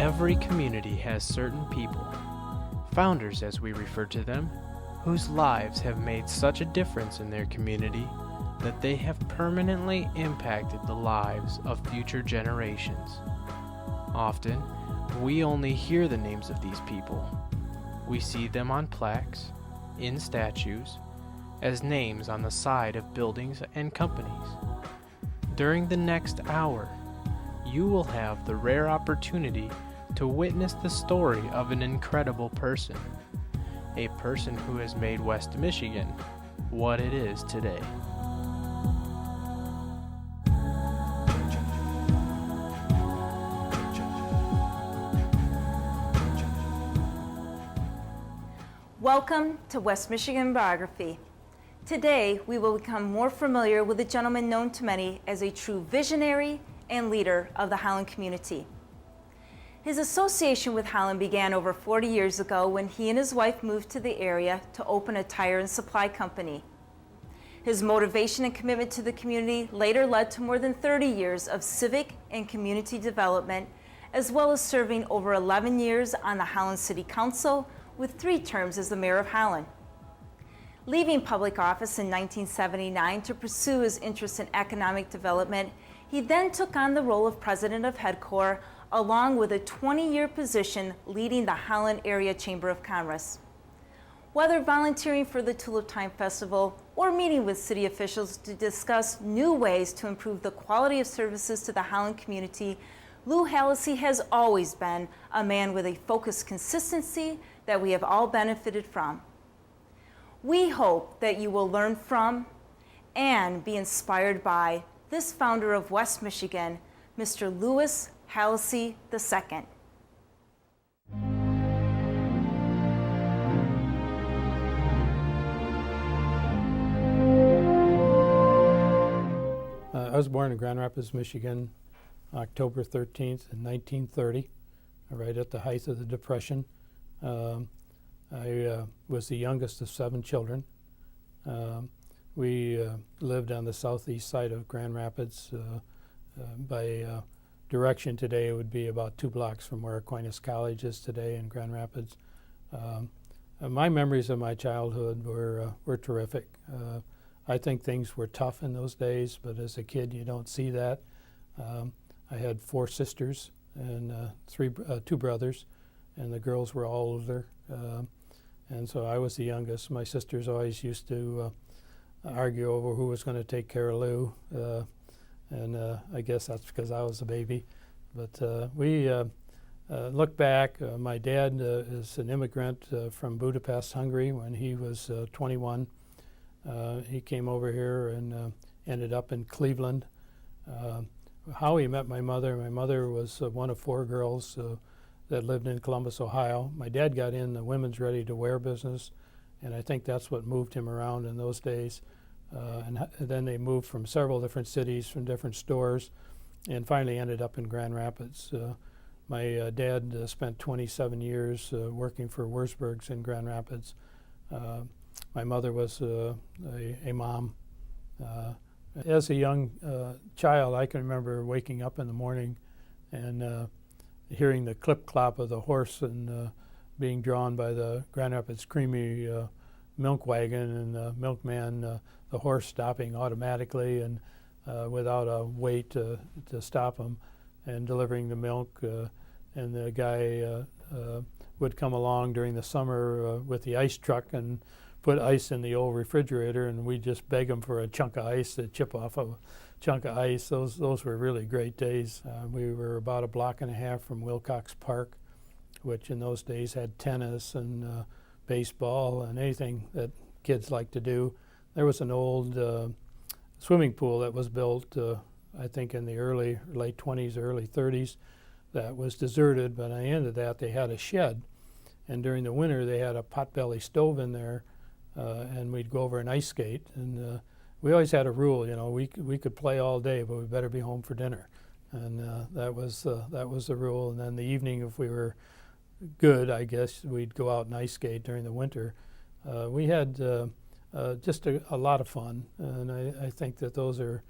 Every community has certain people, founders as we refer to them, whose lives have made such a difference in their community that they have permanently impacted the lives of future generations. Often, we only hear the names of these people. We see them on plaques, in statues, as names on the side of buildings and companies. During the next hour, you will have the rare opportunity to witness the story of an incredible person, a person who has made West Michigan what it is today. Welcome to West Michigan Biography. Today, we will become more familiar with a gentleman known to many as a true visionary and leader of the Holland community. His association with Holland began over 40 years ago when he and his wife moved to the area to open a tire and supply company. His motivation and commitment to the community later led to more than 30 years of civic and community development, as well as serving over 11 years on the Holland City Council with 3 terms as the mayor of Holland. Leaving public office in 1979 to pursue his interest in economic development, he then took on the role of president of HeadCorps, along with a 20-year position leading the Holland Area Chamber of Commerce. Whether volunteering for the Tulip Time Festival or meeting with city officials to discuss new ways to improve the quality of services to the Holland community, Lou Hallacy has always been a man with a focused consistency that we have all benefited from. We hope that you will learn from and be inspired by this founder of West Michigan, Mr. Louis Hallacy II. I was born in Grand Rapids, Michigan, October 13th in 1930, right at the height of the Depression. I was the youngest of 7 children. We lived on the southeast side of Grand Rapids. By direction today, it would be about 2 blocks from where Aquinas College is today in Grand Rapids. My memories of my childhood were terrific. I think things were tough in those days, but as a kid, you don't see that. I had 4 sisters and 2 brothers, and the girls were all older. And so I was the youngest. My sisters always used to argue over who was going to take care of Lou, and I guess that's because I was a baby. But we look back. My dad is an immigrant from Budapest, Hungary. When he was 21, he came over here and ended up in Cleveland. How he met my mother was one of 4 girls that lived in Columbus, Ohio. My dad got in the women's ready-to-wear business, and I think that's what moved him around in those days. And then they moved from several different cities, from different stores, and finally ended up in Grand Rapids. My dad spent 27 years working for Wurzburgs in Grand Rapids. My mother was a mom. As a young child, I can remember waking up in the morning and hearing the clip-clop of the horse and being drawn by the Grand Rapids Creamy milk wagon, and the milkman, the horse stopping automatically and without a wait to stop him, and delivering the milk. And the guy would come along during the summer with the ice truck and put ice in the old refrigerator, and we'd just beg him for a chunk of ice to chip off a chunk of ice. Those were really great days. We were about 1.5 blocks from Wilcox Park, which in those days had tennis and baseball and anything that kids like to do. There was an old swimming pool that was built, I think in the late 20s, early 30s, that was deserted, but at the end of that they had a shed, and during the winter they had a potbelly stove in there, and we'd go over and ice skate. And we always had a rule, we could play all day, but we better be home for dinner. And that was the rule. And then the evening, if we were good, I guess, we'd go out and ice skate during the winter. We had just a lot of fun, and I think that those are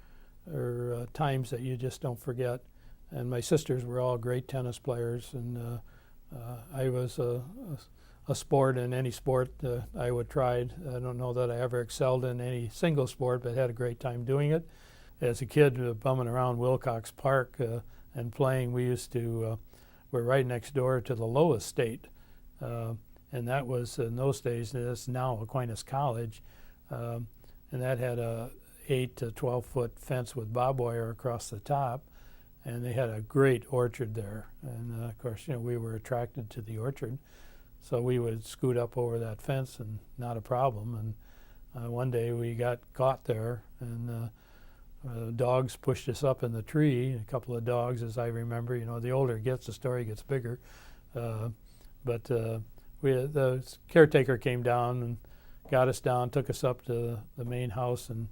times that you just don't forget. and my sisters were all great tennis players, and I was a sport in any sport I would tried. I don't know that I ever excelled in any single sport, but had a great time doing it. As a kid, bumming around Wilcox Park and playing, we used to, we're right next door to the Low Estate, and that was in those days, and it's now Aquinas College, and that had a 8 to 12 foot fence with barbed wire across the top, and they had a great orchard there. And of course, we were attracted to the orchard, so we would scoot up over that fence and not a problem. And one day we got caught there, and dogs pushed us up in the tree. A couple of dogs, as I remember. The older it gets, the story gets bigger. But the caretaker came down and got us down, took us up to the main house and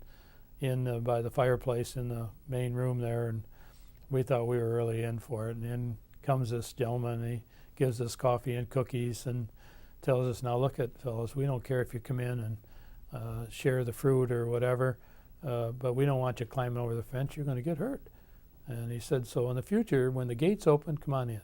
in by the fireplace in the main room there, and we thought we were really in for it. And in comes this gentleman, and he gives us coffee and cookies and tells us, "Now look at, fellows, we don't care if you come in and share the fruit or whatever, but we don't want you climbing over the fence. You're going to get hurt." And he said, "So in the future, when the gates open, come on in.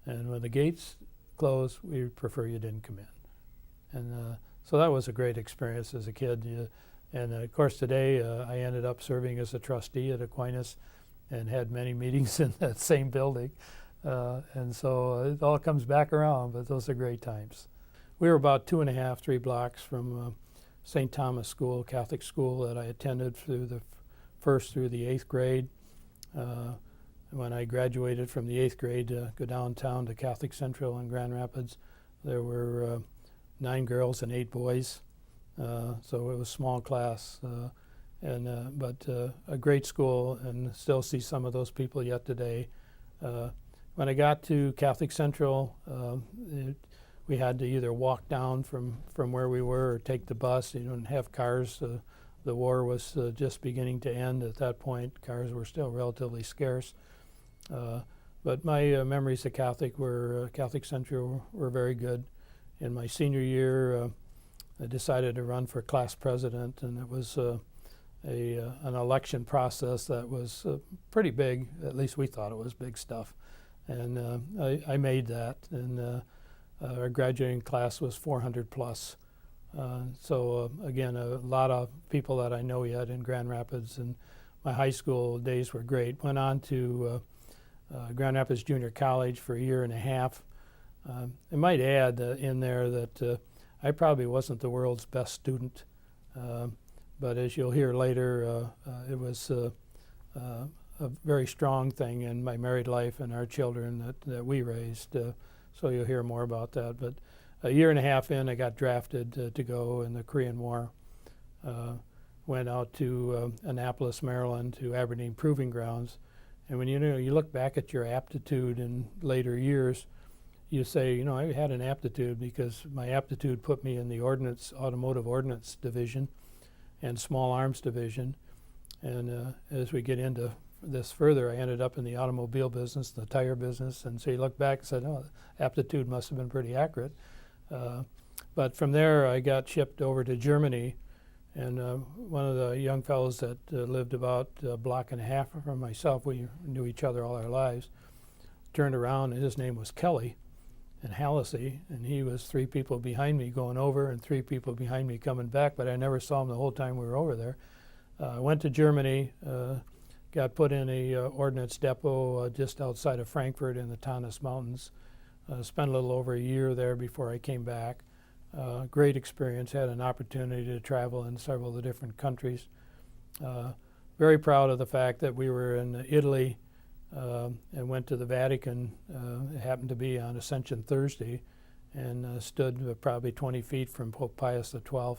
And when the gates close, we prefer you didn't come in." And so that was a great experience as a kid. And of course today I ended up serving as a trustee at Aquinas and had many meetings in that same building. And so it all comes back around, but those are great times. We were about 2.5, 3 blocks from St. Thomas School, Catholic school that I attended through the first through the 8th grade. When I graduated from the 8th grade to go downtown to Catholic Central in Grand Rapids, there were 9 girls and 8 boys. So it was small class, but a great school, and still see some of those people yet today. When I got to Catholic Central, we had to either walk down from where we were or take the bus. You didn't have cars. The war was just beginning to end at that point. Cars were still relatively scarce. But my memories of Catholic Central were very good. In my senior year, I decided to run for class president, and it was an election process that was pretty big. At least we thought it was big stuff. And I made that, and our graduating class was 400 plus. So again, a lot of people that I know yet in Grand Rapids, and my high school days were great. Went on to Grand Rapids Junior College for a year and a half. I might add in there that I probably wasn't the world's best student, but as you'll hear later, it was a very strong thing in my married life and our children that we raised. So you'll hear more about that. But a year and a half in, I got drafted to go in the Korean War. Went out to Annapolis, Maryland, to Aberdeen Proving Grounds. And when you look back at your aptitude in later years, you say, I had an aptitude because my aptitude put me in the automotive ordnance division and small arms division. And as we get into this further, I ended up in the automobile business, the tire business. And so you look back and said, oh, aptitude must have been pretty accurate. But from there, I got shipped over to Germany. And one of the young fellows that lived about a block and a half from myself, we knew each other all our lives, turned around, and his name was Kelly in Hallacy, and he was 3 people behind me going over and 3 people behind me coming back, but I never saw him the whole time we were over there. I went to Germany, got put in a ordnance depot just outside of Frankfurt in the Taunus Mountains. Spent a little over a year there before I came back. Great experience, had an opportunity to travel in several of the different countries. Very proud of the fact that we were in Italy and went to the Vatican. It happened to be on Ascension Thursday, and stood probably 20 feet from Pope Pius XII.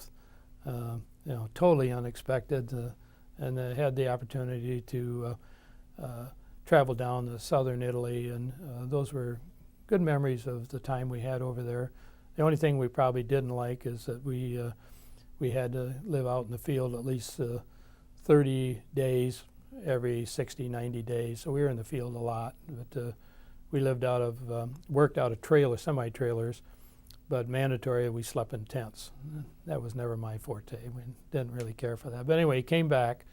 Totally unexpected, and had the opportunity to travel down to southern Italy, and those were good memories of the time we had over there. The only thing we probably didn't like is that we had to live out in the field at least 30 days every 60, 90 days. So we were in the field a lot. But we lived worked out of semi-trailers, but mandatory we slept in tents. That was never my forte. We didn't really care for that. But anyway, came back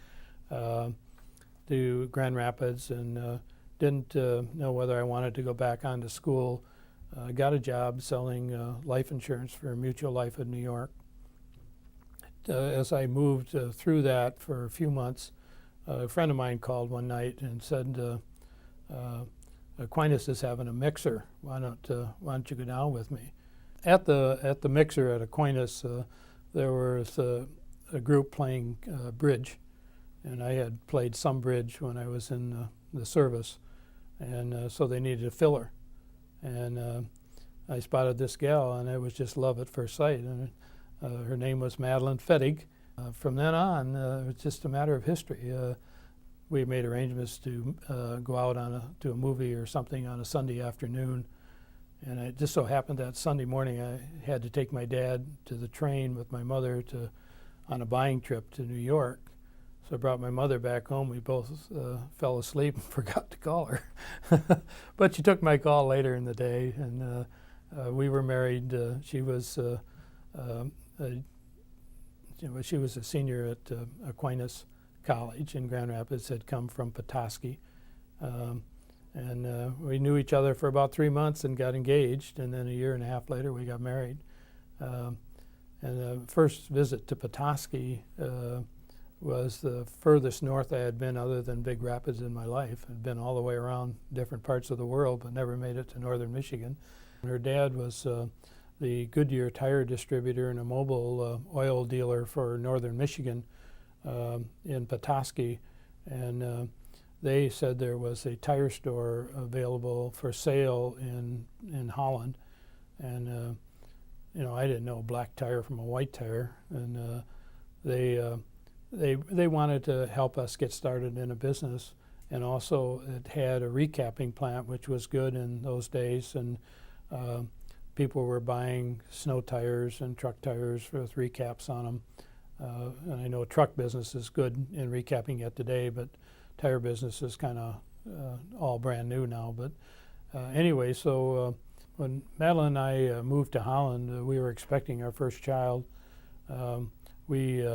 to Grand Rapids and didn't know whether I wanted to go back on to school. Got a job selling life insurance for Mutual Life of New York. As I moved through that for a few months, a friend of mine called one night and said, Aquinas is having a mixer. Why don't you go down with me? At the mixer at Aquinas, there was a group playing bridge, and I had played some bridge when I was in the service, and so they needed a filler. And I spotted this gal, and it was just love at first sight. And her name was Madeline Fettig. From then on, it was just a matter of history. We made arrangements to go out to a movie or something on a Sunday afternoon. And it just so happened that Sunday morning I had to take my dad to the train with my mother on a buying trip to New York. So I brought my mother back home. We both fell asleep and forgot to call her. But she took my call later in the day, and we were married. She was she was a senior at Aquinas College in Grand Rapids, had come from Petoskey. And we knew each other for about 3 months and got engaged, and then a year and a half later we got married. And the first visit to Petoskey was the furthest north I had been other than Big Rapids in my life. I'd been all the way around different parts of the world, but never made it to northern Michigan. And her dad was the Goodyear tire distributor and a mobile oil dealer for northern Michigan in Petoskey. And they said there was a tire store available for sale in Holland. And I didn't know a black tire from a white tire. And they wanted to help us get started in a business. And also it had a recapping plant, which was good in those days. And people were buying snow tires and truck tires with recaps on them. And I know truck business is good in recapping yet today, but tire business is kind of all brand new now. But anyway, so when Madeline and I moved to Holland, we were expecting our first child. We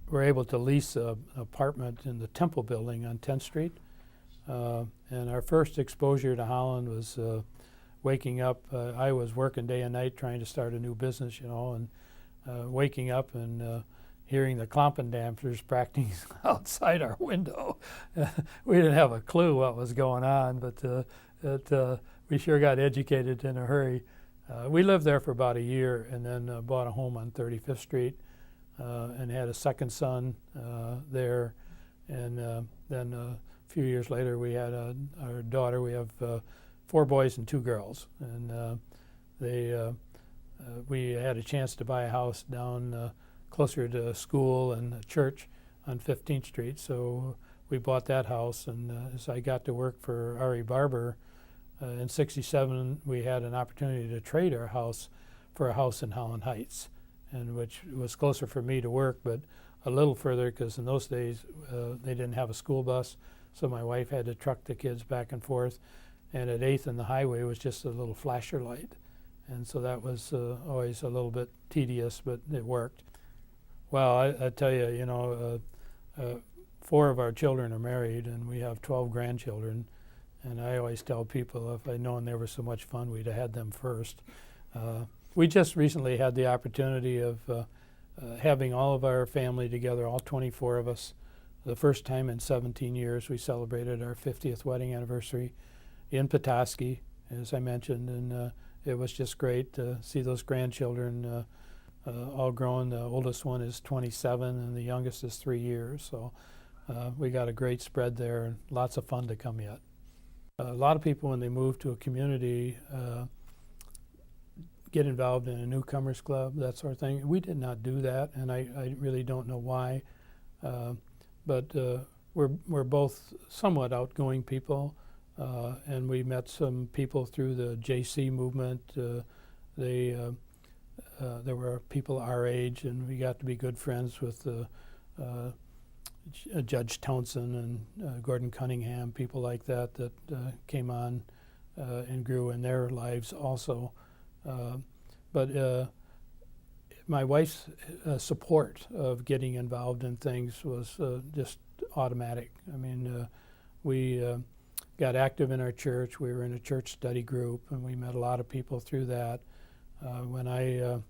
were able to lease an apartment in the Temple building on 10th Street. And our first exposure to Holland was waking up. I was working day and night trying to start a new business, and waking up and hearing the Klompendampfers practicing outside our window. We didn't have a clue what was going on, but we sure got educated in a hurry. We lived there for about a year and then bought a home on 35th Street and had a second son there. And then a few years later we had our daughter. We have 4 boys and 2 girls. And we had a chance to buy a house down closer to school and a church on 15th Street. So we bought that house, and as I got to work for Ari Barber in '67, we had an opportunity to trade our house for a house in Holland Heights, and which was closer for me to work, but a little further because in those days they didn't have a school bus, so my wife had to truck the kids back and forth, and at 8th and the highway was just a little flasher light. And so that was always a little bit tedious, but it worked. Well, I tell you, 4 of our children are married, and we have 12 grandchildren. And I always tell people if I'd known they were so much fun, we'd have had them first. We just recently had the opportunity of having all of our family together, all 24 of us. The first time in 17 years, we celebrated our 50th wedding anniversary in Petoskey, as I mentioned, and it was just great to see those grandchildren all grown. The oldest one is 27 and the youngest is 3 years. So we got a great spread there and lots of fun to come yet. A lot of people, when they move to a community, get involved in a newcomers club, that sort of thing. We did not do that, and I really don't know why. But we're both somewhat outgoing people. And we met some people through the JC movement. There were people our age, and we got to be good friends with Judge Townsend and Gordon Cunningham, people like that came on and grew in their lives also. But my wife's support of getting involved in things was just automatic. I mean, we got active in our church. We were in a church study group, and we met a lot of people through that. When I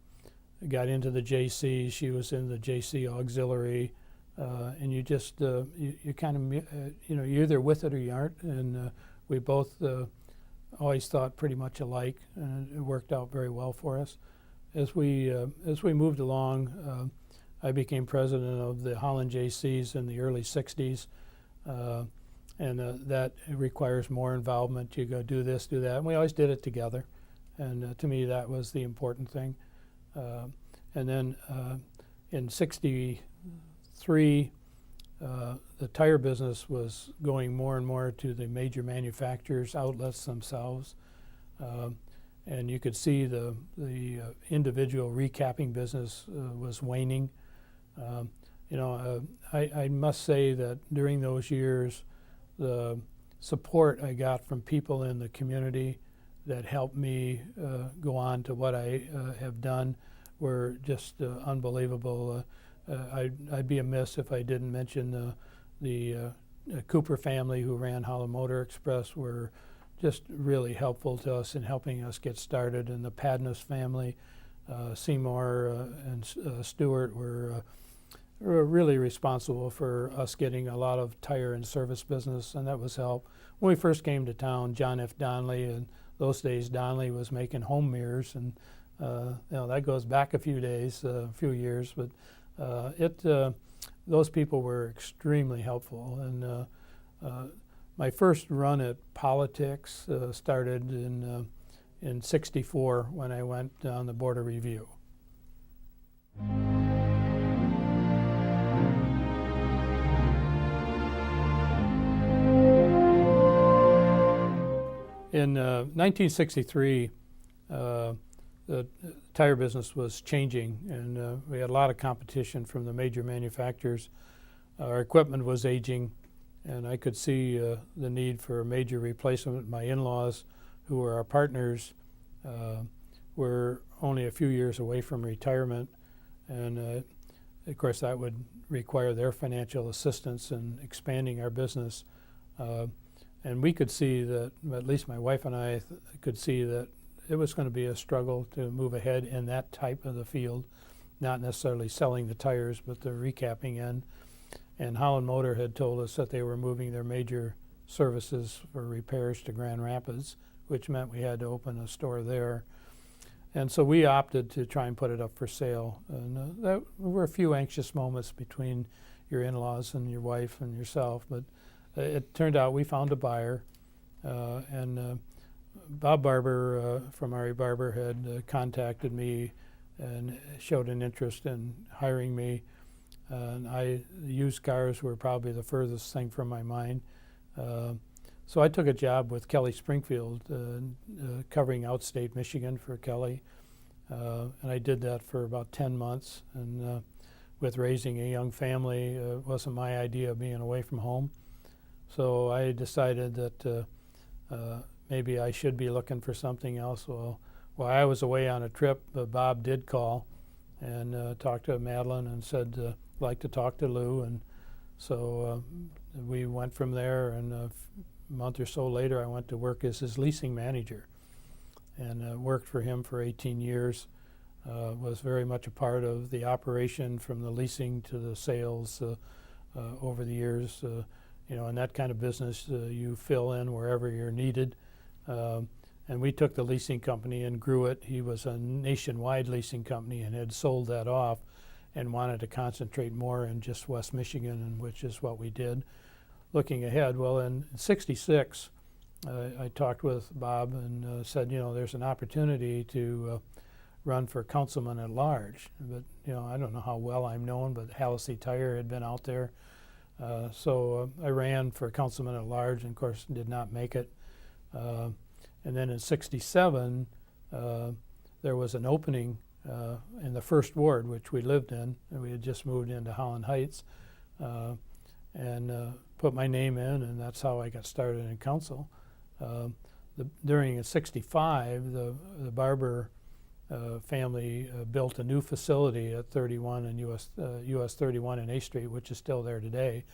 got into the JC, she was in the JC auxiliary, and you just you kind of you're either with it or you aren't. And we both always thought pretty much alike, and it worked out very well for us. As we moved along, I became president of the Holland JCs in the early '60s. And that requires more involvement. You go do this, do that, and we always did it together. And to me, that was the important thing. And then in '63, the tire business was going more and more to the major manufacturers' outlets themselves. And you could see the individual recapping business was waning. I must say that during those years, the support I got from people in the community that helped me go on to what I have done were just unbelievable. I'd be amiss if I didn't mention the Cooper family who ran Holland Motor Express were just really helpful to us in helping us get started, and the Padnos family, Seymour and Stewart were really responsible for us getting a lot of tire and service business, and that was help. When we first came to town, John F. Donnelly, and those days Donnelly was making home mirrors, and that goes back a few years, but those people were extremely helpful. And my first run at politics started in '64 when I went on the Board of Review. In 1963, the tire business was changing, and we had a lot of competition from the major manufacturers. Our equipment was aging, and I could see the need for a major replacement. My in-laws, who were our partners, were only a few years away from retirement, and of course that would require their financial assistance in expanding our business. And we could see that, at least my wife and I could see that it was going to be a struggle to move ahead in that type of the field, not necessarily selling the tires, but the recapping end. And Holland Motor had told us that they were moving their major services for repairs to Grand Rapids, which meant we had to open a store there. And so we opted to try and put it up for sale. And there were a few anxious moments between your in-laws and your wife and yourself, but it turned out we found a buyer, and Bob Barber from Ari Barber had contacted me and showed an interest in hiring me. And used cars were probably the furthest thing from my mind. So I took a job with Kelly Springfield, covering outstate Michigan for Kelly. And I did that for about 10 months. And with raising a young family, it wasn't my idea of being away from home. So I decided that maybe I should be looking for something else. Well, while I was away on a trip, Bob did call and talked to Madeline and said, I'd like to talk to Lou. And so we went from there, and a month or so later I went to work as his leasing manager, and worked for him for 18 years. Was very much a part of the operation from the leasing to the sales over the years. In that kind of business, you fill in wherever you're needed. And we took the leasing company and grew it. He was a nationwide leasing company and had sold that off and wanted to concentrate more in just West Michigan, and which is what we did. Looking ahead, well, in '66, I talked with Bob and said, there's an opportunity to run for councilman at large. But, I don't know how well I'm known, but Hallacy Tire had been out there. So I ran for councilman at large, and of course did not make it. And then in '67, there was an opening in the first ward, which we lived in, and we had just moved into Holland Heights, and put my name in, and that's how I got started in council. During '65, the Barber family built a new facility at 31 and US 31 and A Street, which is still there today.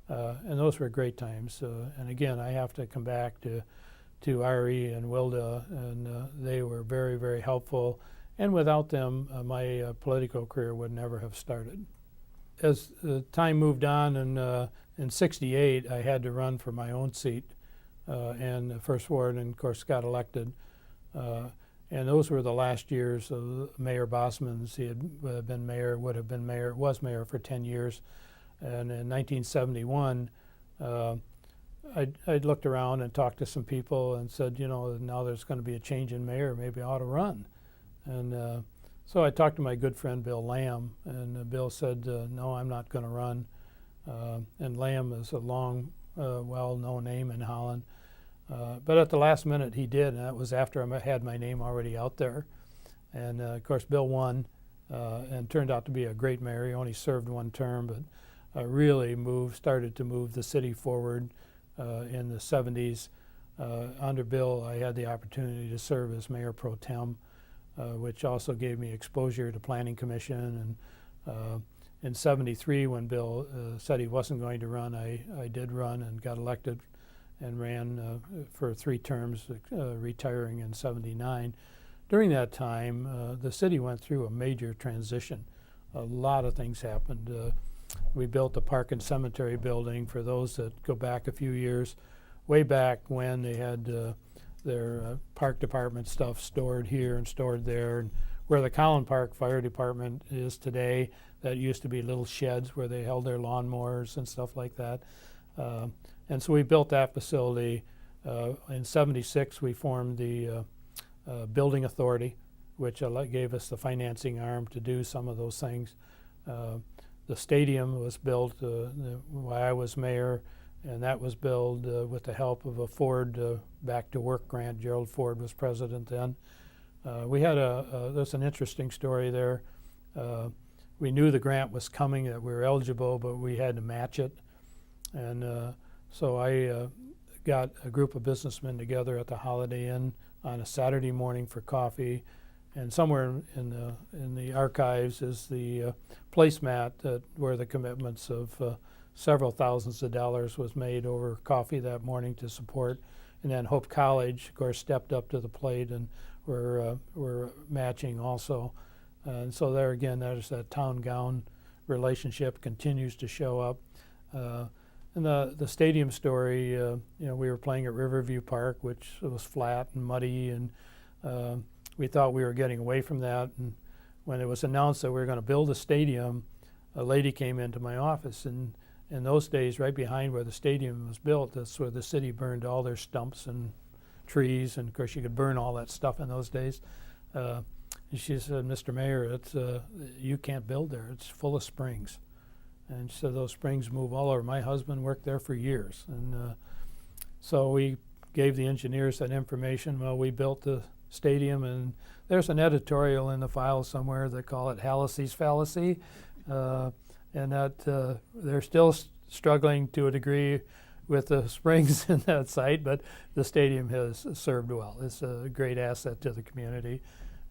And those were great times. And again, I have to come back to Ari and Wilda, and they were very, very helpful. And without them, my political career would never have started. As time moved on, and in '68, I had to run for my own seat and the first ward, and of course got elected. And those were the last years of Mayor Bosman's. He had been mayor, was mayor for 10 years. And in 1971, I'd looked around and talked to some people and said, you know, now there's going to be a change in mayor, maybe I ought to run. And so I talked to my good friend Bill Lamb, and Bill said, no, I'm not going to run. And Lamb is a long, well-known name in Holland. But at the last minute he did, and that was after I had my name already out there. And of course Bill won and turned out to be a great mayor. He only served one term, but really started to move the city forward in the 70s. Under Bill, I had the opportunity to serve as mayor pro tem, which also gave me exposure to Planning Commission. And in '73, when Bill said he wasn't going to run, I did run and got elected and ran for 3 terms, retiring in '79. During that time, the city went through a major transition. A lot of things happened. We built the Park and Cemetery building. For those that go back a few years, way back when they had their park department stuff stored here and stored there. And where the Collin Park Fire Department is today, that used to be little sheds where they held their lawnmowers and stuff like that. And so we built that facility. In '76, we formed the Building Authority, which gave us the financing arm to do some of those things. The stadium was built while I was mayor, and that was built with the help of a Ford Back to Work grant. Gerald Ford was president then. We had there's an interesting story there. We knew the grant was coming, that we were eligible, but we had to match it. And so I got a group of businessmen together at the Holiday Inn on a Saturday morning for coffee. And somewhere in the archives is the placemat where the commitments of several thousands of dollars was made over coffee that morning to support. And then Hope College, of course, stepped up to the plate and were matching also. And so there again, there's that town-gown relationship continues to show up. And the stadium story, you know, we were playing at Riverview Park, which was flat and muddy, and we thought we were getting away from that. And when it was announced that we were going to build a stadium, a lady came into my office. And in those days, right behind where the stadium was built, that's where the city burned all their stumps and trees. And of course, you could burn all that stuff in those days. And she said, Mr. Mayor, you can't build there. It's full of springs. And she said, those springs move all over. My husband worked there for years. And so we gave the engineers that information. Well, we built the stadium, and there's an editorial in the file somewhere that call it Hallacy's fallacy, and that they're still struggling to a degree with the springs in that site, but the stadium has served well. It's a great asset to the community.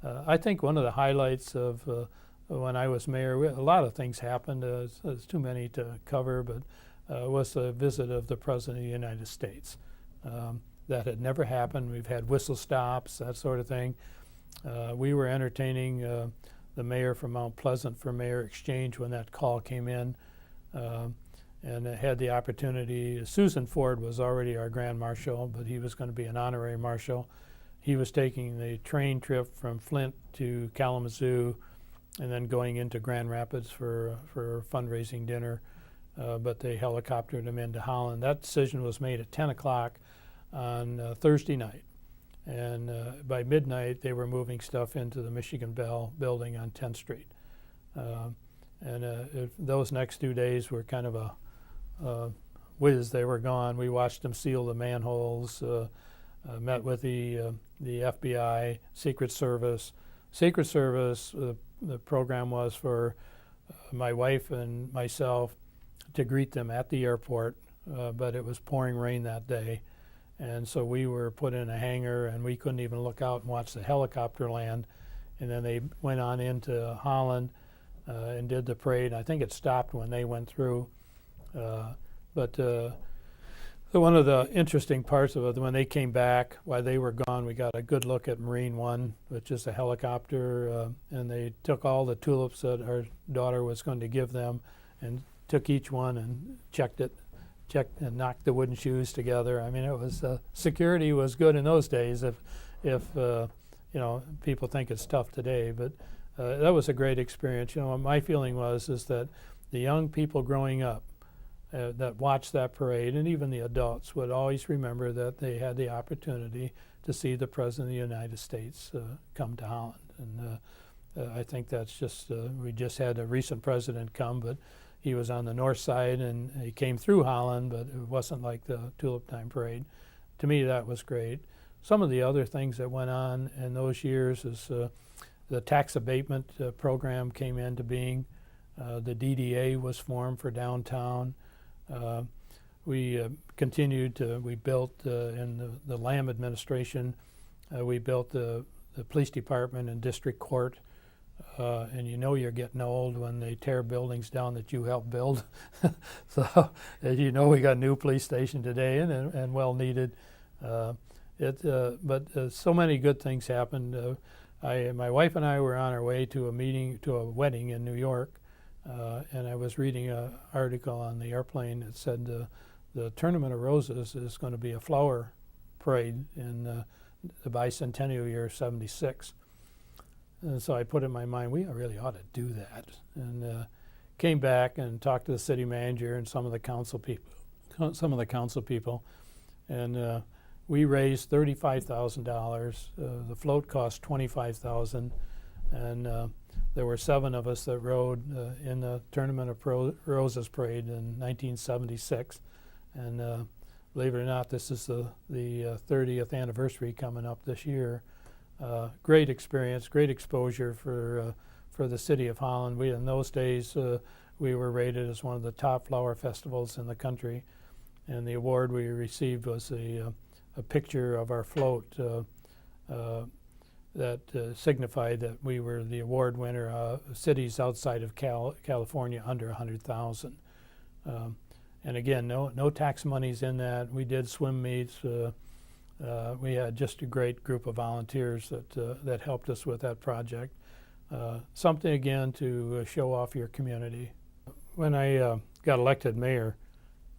I think one of the highlights of when I was mayor, a lot of things happened. There's too many to cover, but was the visit of the President of the United States. That had never happened. We've had whistle stops, that sort of thing. We were entertaining the mayor from Mount Pleasant for Mayor Exchange when that call came in, and had the opportunity. Susan Ford was already our Grand Marshal, but he was going to be an honorary marshal. He was taking the train trip from Flint to Kalamazoo and then going into Grand Rapids for a fundraising dinner, but they helicoptered him into Holland. That decision was made at 10 o'clock on Thursday night, and by midnight they were moving stuff into the Michigan Bell building on 10th Street. Those next 2 days were kind of a whiz. They were gone. We watched them seal the manholes, met with the FBI, Secret Service. Secret Service, the program was for my wife and myself to greet them at the airport, but it was pouring rain that day. And so we were put in a hangar, and we couldn't even look out and watch the helicopter land. And then they went on into Holland and did the parade. I think it stopped when they went through. But so one of the interesting parts of it, when they came back, while they were gone, we got a good look at Marine One, which is a helicopter, and they took all the tulips that our daughter was going to give them and took each one and checked and knocked the wooden shoes together. I mean, it was security was good in those days. If you know, people think it's tough today, but that was a great experience. You know, what my feeling was is that the young people growing up that watched that parade, and even the adults, would always remember that they had the opportunity to see the President of the United States come to Holland. And I think that's just, we just had a recent president come, but he was on the north side and he came through Holland, but it wasn't like the Tulip Time Parade. To me, that was great. Some of the other things that went on in those years is the tax abatement program came into being. The DDA was formed for downtown. We continued to, we built in the Lamb administration, we built the police department and district court. And you know you're getting old when they tear buildings down that you helped build. So as you know, we got a new police station today and well needed. But so many good things happened. My wife and I were on our way to a wedding in New York. And I was reading an article on the airplane that said the Tournament of Roses is going to be a flower parade in the bicentennial year of '76. And so I put in my mind, we really ought to do that. And came back and talked to the city manager and some of the council people. And we raised $35,000. The float cost $25,000. And there were 7 of us that rode in the Tournament of Roses parade in 1976. And believe it or not, this is the 30th anniversary coming up this year. Great experience, great exposure for the city of Holland. In those days, we were rated as one of the top flower festivals in the country. And the award we received was a picture of our float that signified that we were the award winner of cities outside of California under 100,000. And again, no tax monies in that. We did swim meets. We had just a great group of volunteers that helped us with that project. Something again to show off your community. When I got elected mayor,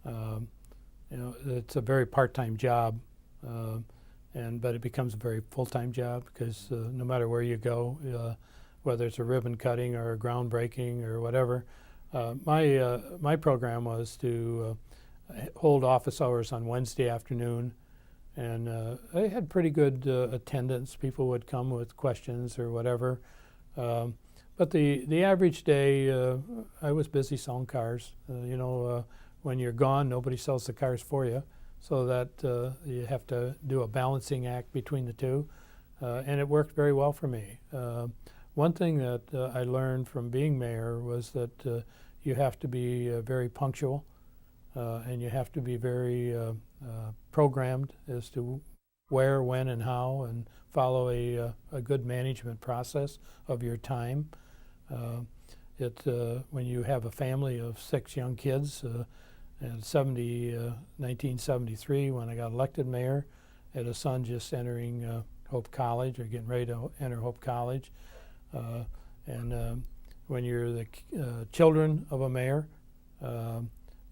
you know, it's a very part-time job. But it becomes a very full-time job because no matter where you go, whether it's a ribbon cutting or a groundbreaking or whatever, my program was to hold office hours on Wednesday afternoon, and I had pretty good attendance. People would come with questions or whatever, but the average day, I was busy selling cars. You know, when you're gone, nobody sells the cars for you. So that you have to do a balancing act between the two. And it worked very well for me. One thing that I learned from being mayor was that you have to be very punctual and you have to be very programmed as to where, when, and how, and follow a good management process of your time. When you have a family of 6 young kids, in 1973, when I got elected mayor, I had a son just entering Hope College, or getting ready to enter Hope College. When you're the children of a mayor,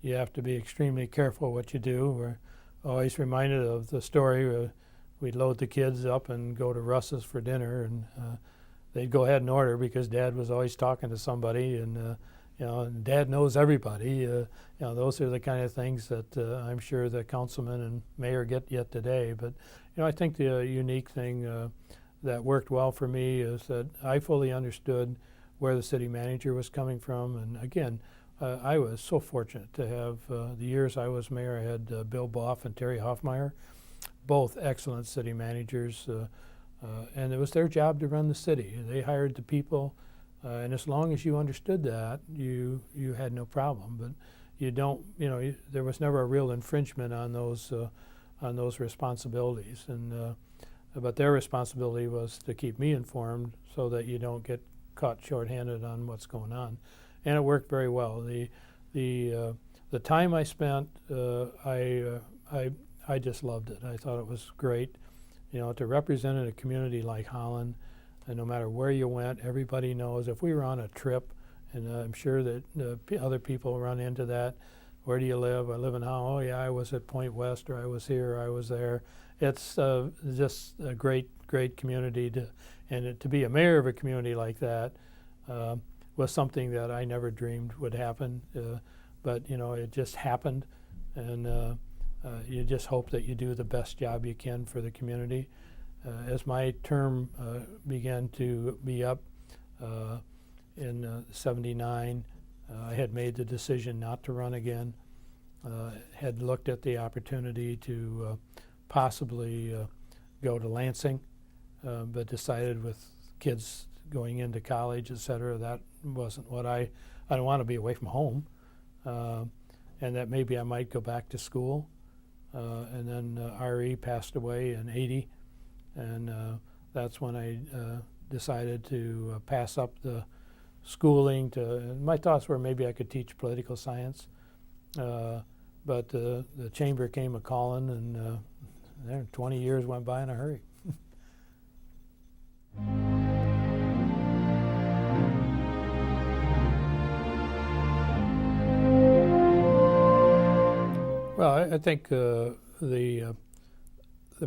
you have to be extremely careful what you do. We're always reminded of the story we'd load the kids up and go to Russ's for dinner, and they'd go ahead and order because Dad was always talking to somebody, and you know, and Dad knows everybody. You know, those are the kind of things that I'm sure the councilman and mayor get yet today. But you know, I think the unique thing that worked well for me is that I fully understood where the city manager was coming from. And again, I was so fortunate to have the years I was mayor. I had Bill Boff and Terry Hoffmeyer, both excellent city managers, and it was their job to run the city. They hired the people. And as long as you understood that, you had no problem. But you don't, you know, there was never a real infringement on those responsibilities. And but their responsibility was to keep me informed so that you don't get caught shorthanded on what's going on. And it worked very well. The the time I spent, I just loved it. I thought it was great, you know, to represent a community like Holland, and no matter where you went, everybody knows. If we were on a trip, and I'm sure that other people run into that, where do you live? I live in Holland. Oh yeah, I was at Point West, or I was here, or I was there. It's just a great community to be a mayor of a community like that was something that I never dreamed would happen. But you know, it just happened, and you just hope that you do the best job you can for the community. As my term began to be up in '79, I had made the decision not to run again. Had looked at the opportunity to possibly go to Lansing, but decided with kids going into college, et cetera, that wasn't what I don't want to be away from home, and that maybe I might go back to school. And then R.E. passed away in '80, and that's when I decided to pass up the schooling. My thoughts were maybe I could teach political science, but the chamber came a calling, and 20 years went by in a hurry. Well, I think the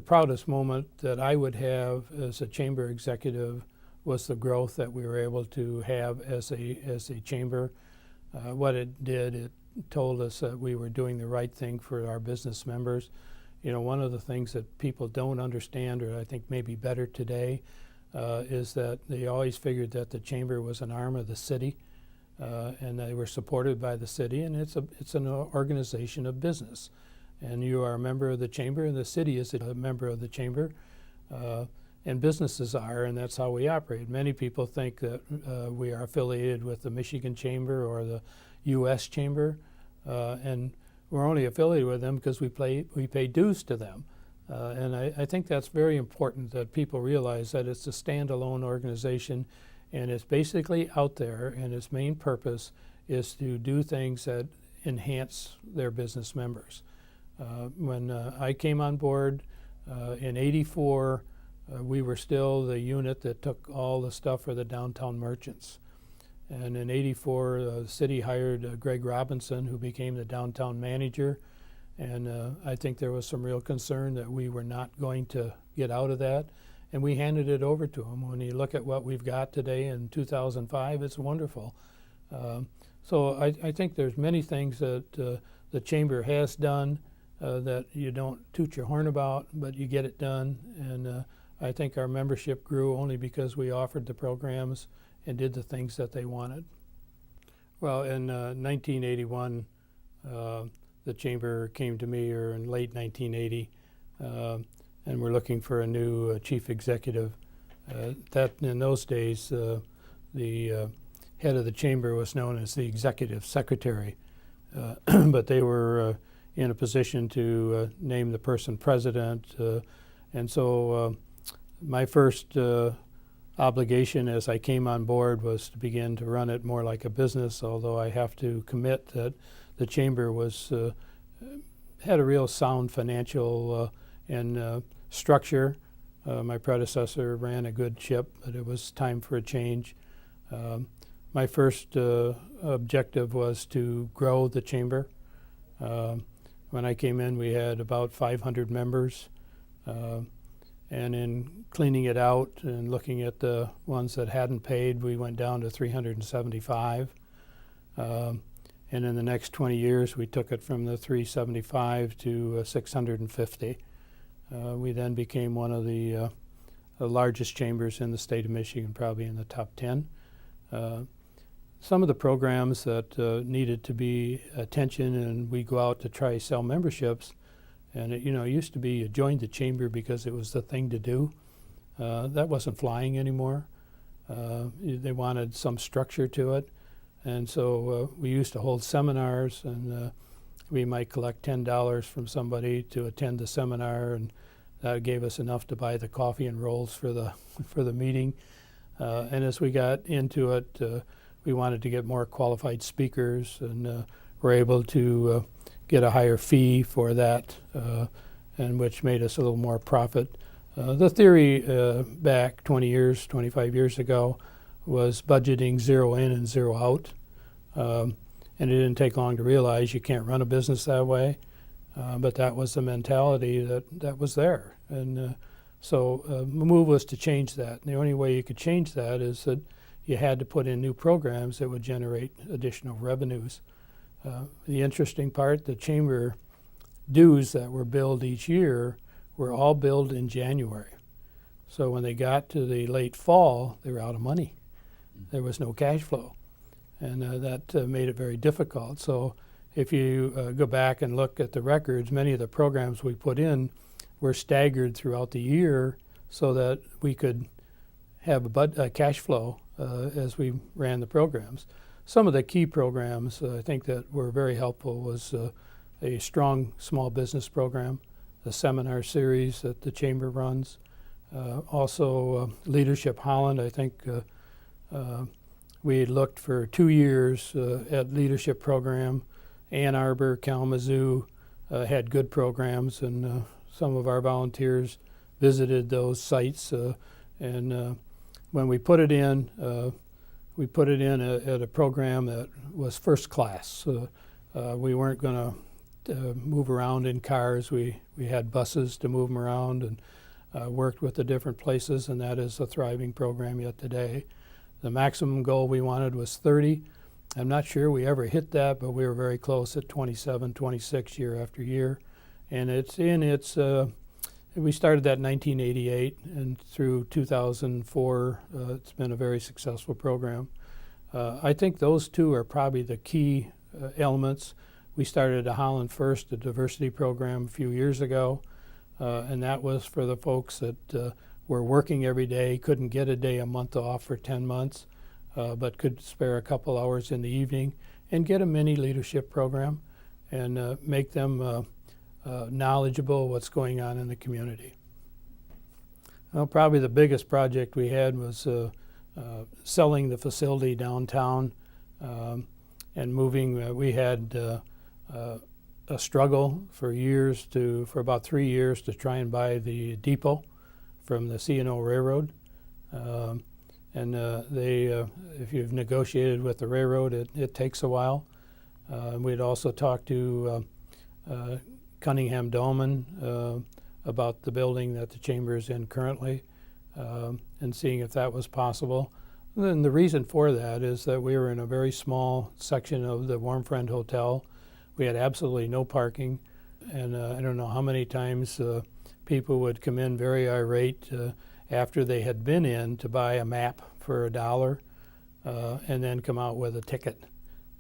proudest moment that I would have as a chamber executive was the growth that we were able to have as a chamber. What it did, it told us that we were doing the right thing for our business members. You know, one of the things that people don't understand, or I think maybe better today, is that they always figured that the chamber was an arm of the city. And they were supported by the city, and it's an organization of business. And you are a member of the chamber, and the city is a member of the chamber, and businesses are, and that's how we operate. Many people think that we are affiliated with the Michigan Chamber or the U.S. Chamber, and we're only affiliated with them because we pay dues to them. And I think that's very important, that people realize that it's a standalone organization. And it's basically out there, and its main purpose is to do things that enhance their business members. When I came on board in '84, we were still the unit that took all the stuff for the downtown merchants. And in '84, the city hired Greg Robinson, who became the downtown manager. And I think there was some real concern that we were not going to get out of that. And we handed it over to him. When you look at what we've got today in 2005, it's wonderful. So I think there's many things that the chamber has done that you don't toot your horn about, but you get it done. And I think our membership grew only because we offered the programs and did the things that they wanted. Well, in 1981, the chamber came to me, or in late 1980, and we're looking for a new chief executive. That in those days, the head of the chamber was known as the executive secretary, but they were in a position to name the person president. And so my first obligation as I came on board was to begin to run it more like a business, although I have to commit that the chamber had a real sound financial and structure. My predecessor ran a good ship, but it was time for a change. My first objective was to grow the chamber. When I came in, we had about 500 members. And in cleaning it out and looking at the ones that hadn't paid, we went down to 375. And in the next 20 years, we took it from the 375 to 650. We then became one of the largest chambers in the state of Michigan, probably in the top 10. Some of the programs that needed to be attention, and we go out to try sell memberships, and it used to be you joined the chamber because it was the thing to do. That wasn't flying anymore. They wanted some structure to it, and so we used to hold seminars, and we might collect $10 from somebody to attend the seminar, and that gave us enough to buy the coffee and rolls for the meeting. And as we got into it, we wanted to get more qualified speakers, and were able to get a higher fee for that, and which made us a little more profit. The theory back 20 years, 25 years ago was budgeting 0 in and 0 out. And it didn't take long to realize you can't run a business that way. But that was the mentality that was there. And so the move was to change that. And the only way you could change that is that you had to put in new programs that would generate additional revenues. The interesting part, the chamber dues that were billed each year were all billed in January. So when they got to the late fall, they were out of money. There was no cash flow. And that made it very difficult. So if you go back and look at the records, many of the programs we put in were staggered throughout the year so that we could have a cash flow as we ran the programs. Some of the key programs I think that were very helpful was a strong small business program, the seminar series that the chamber runs. Also Leadership Holland, I think we had looked for 2 years at leadership program. Ann Arbor, Kalamazoo had good programs, and some of our volunteers visited those sites. And when we put it in at a program that was first class. We weren't going to move around in cars. We had buses to move them around, and worked with the different places, and that is a thriving program yet today. The maximum goal we wanted was 30. I'm not sure we ever hit that, but we were very close at 27, 26 year after year. And we started that in 1988, and through 2004, it's been a very successful program. I think those two are probably the key elements. We started at Holland First, a diversity program, a few years ago, and that was for the folks that were working every day, couldn't get a day a month off for 10 months, but could spare a couple hours in the evening and get a mini leadership program and make them knowledgeable what's going on in the community. Well, probably the biggest project we had was selling the facility downtown and moving. We had a struggle for about 3 years to try and buy the depot from the C&O Railroad. If you've negotiated with the railroad, it takes a while. We'd also talked to Cunningham Dolman about the building that the chamber is in currently, and seeing if that was possible. And the reason for that is that we were in a very small section of the Warm Friend Hotel. We had absolutely no parking, and I don't know how many times people would come in very irate after they had been in to buy a map for $1 and then come out with a ticket.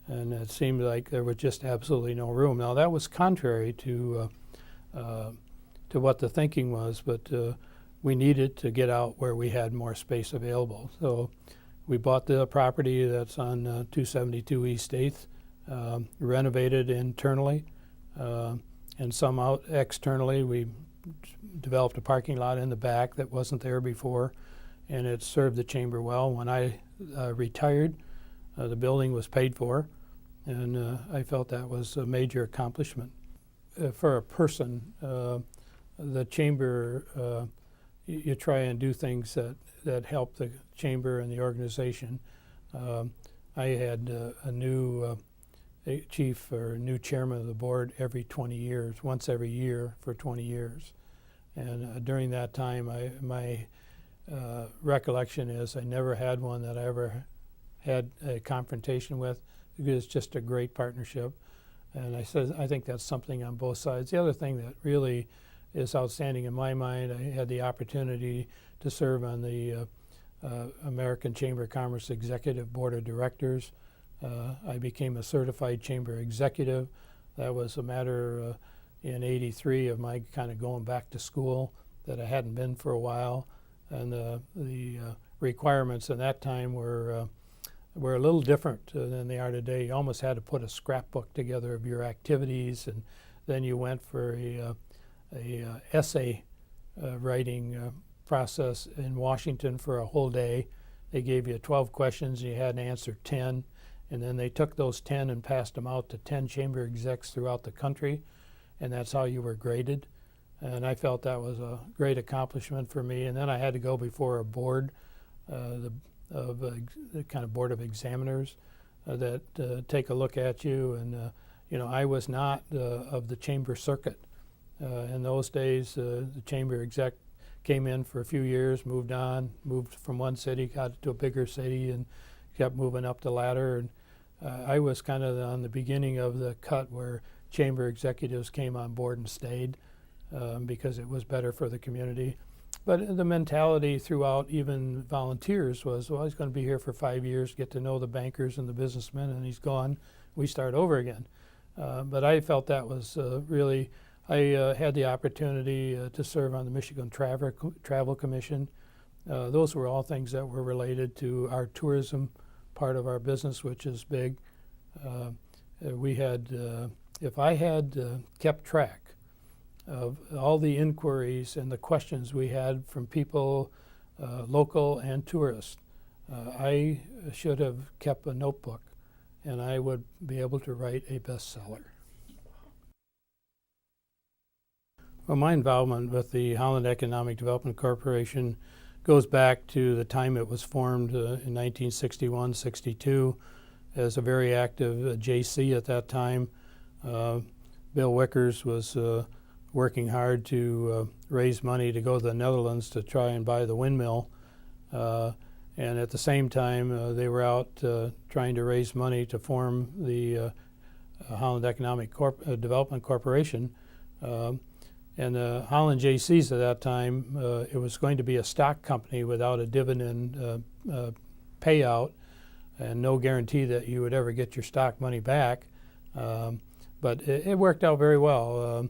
And it seemed like there was just absolutely no room. Now that was contrary to what the thinking was, but we needed to get out where we had more space available. So we bought the property that's on 272 East 8th, renovated internally, and some out externally. We developed a parking lot in the back that wasn't there before, and it served the chamber well. When I retired, the building was paid for, and I felt that was a major accomplishment. For a person, the chamber, you try and do things that help the chamber and the organization. I had a new chief or new chairman of the board every 20 years, once every year for 20 years. And during that time, my recollection is I never had one that I ever had a confrontation with. It's just a great partnership. And I think that's something on both sides. The other thing that really is outstanding in my mind, I had the opportunity to serve on the American Chamber of Commerce Executive Board of Directors. I became a certified chamber executive. That was a matter in '83 of my kind of going back to school that I hadn't been for a while. And the requirements at that time were a little different than they are today. You almost had to put a scrapbook together of your activities, and then you went for a essay writing process in Washington for a whole day. They gave you 12 questions, and you had to answer 10, and then they took those 10 and passed them out to 10 chamber execs throughout the country, and that's how you were graded. And I felt that was a great accomplishment for me. And then I had to go before a board, the kind of board of examiners that take a look at you. And you know, I was not of the chamber circuit. In those days, the chamber exec came in for a few years, moved on, moved from one city, got to a bigger city, and kept moving up the ladder. And I was kind of on the beginning of the cut where chamber executives came on board and stayed. Because it was better for the community. But the mentality throughout, even volunteers, was, well, he's going to be here for 5 years, get to know the bankers and the businessmen, and he's gone. We start over again. But I felt that was really, I had the opportunity to serve on the Michigan Travel Commission. Those were all things that were related to our tourism part of our business, which is big. We had, if I had kept track of all the inquiries and the questions we had from people, local and tourists, I should have kept a notebook, and I would be able to write a bestseller. Well, my involvement with the Holland Economic Development Corporation goes back to the time it was formed in 1961-62 as a very active JC at that time. Bill Wickers was working hard to raise money to go to the Netherlands to try and buy the windmill. And at the same time, they were out trying to raise money to form the Holland Economic Development Corporation. And Holland JCs at that time, it was going to be a stock company without a dividend payout and no guarantee that you would ever get your stock money back. But it worked out very well.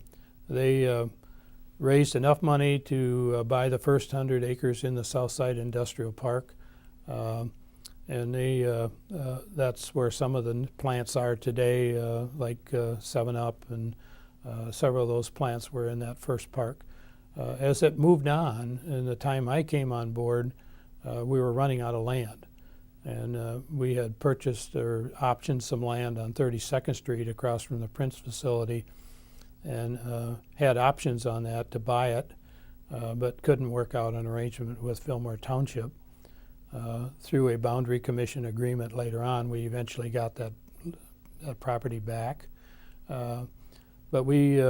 They raised enough money to buy the first 100 acres in the Southside Industrial Park. And that's where some of the plants are today, like 7-Up, and several of those plants were in that first park. As it moved on, in the time I came on board, we were running out of land. And we had purchased or optioned some land on 32nd Street across from the Prince facility, and had options on that to buy it, but couldn't work out an arrangement with Fillmore Township. Through a boundary commission agreement later on, we eventually got that property back. But we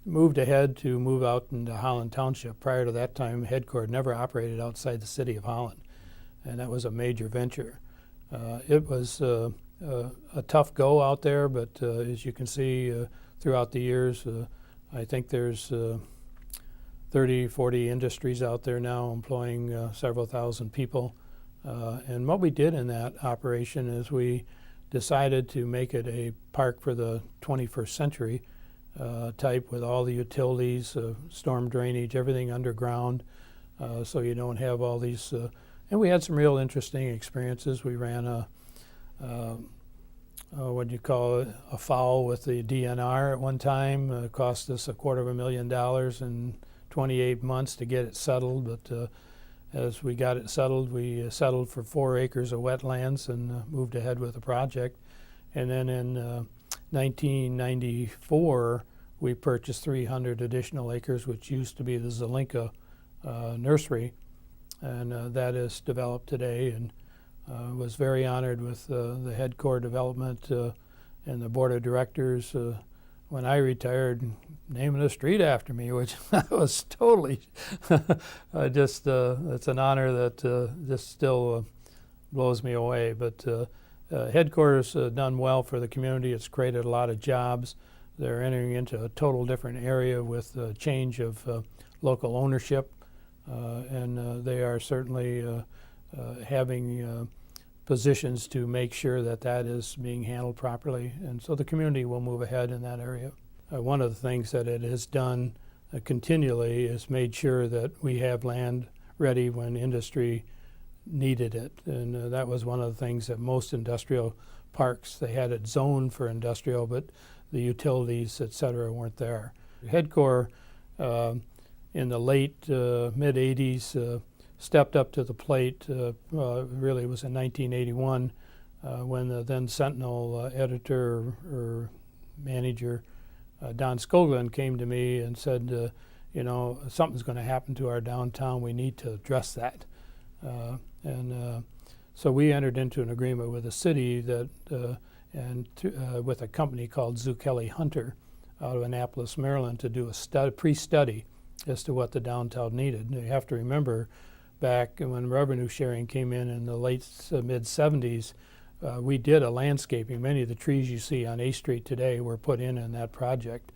moved ahead to move out into Holland Township. Prior to that time, headquarters never operated outside the city of Holland, and that was a major venture. It was a tough go out there, but as you can see throughout the years, I think there's 30, 40 industries out there now employing several thousand people. And what we did in that operation is we decided to make it a park for the 21st century type, with all the utilities, storm drainage, everything underground, so you don't have all these. And we had some real interesting experiences. We ran what do you call it, a foul with the DNR at one time. It cost us $250,000 in 28 months to get it settled, but as we got it settled, we settled for 4 acres of wetlands and moved ahead with the project. And then in 1994, we purchased 300 additional acres, which used to be the Zelinka nursery, and that is developed today, and was very honored with the head core development and the board of directors when I retired, naming a street after me, which I was totally just, it's an honor that just still blows me away. But headquarters done well for the community. It's created a lot of jobs. They're entering into a total different area with the change of local ownership, and they are certainly having positions to make sure that that is being handled properly, and so the community will move ahead in that area. One of the things that it has done continually is made sure that we have land ready when industry needed it, and that was one of the things that most industrial parks, they had it zoned for industrial, but the utilities, et cetera, weren't there. Headcore in the late mid-80s stepped up to the plate. Really was in 1981 when the then Sentinel editor or manager, Don Skoglund, came to me and said, you know, something's going to happen to our downtown. We need to address that. So we entered into an agreement with the city that, with a company called Zucchelli Hunter out of Annapolis, Maryland, to do a pre-study as to what the downtown needed. And you have to remember, back when revenue sharing came in the late mid-70s, we did a landscaping. Many of the trees you see on A Street today were put in that project.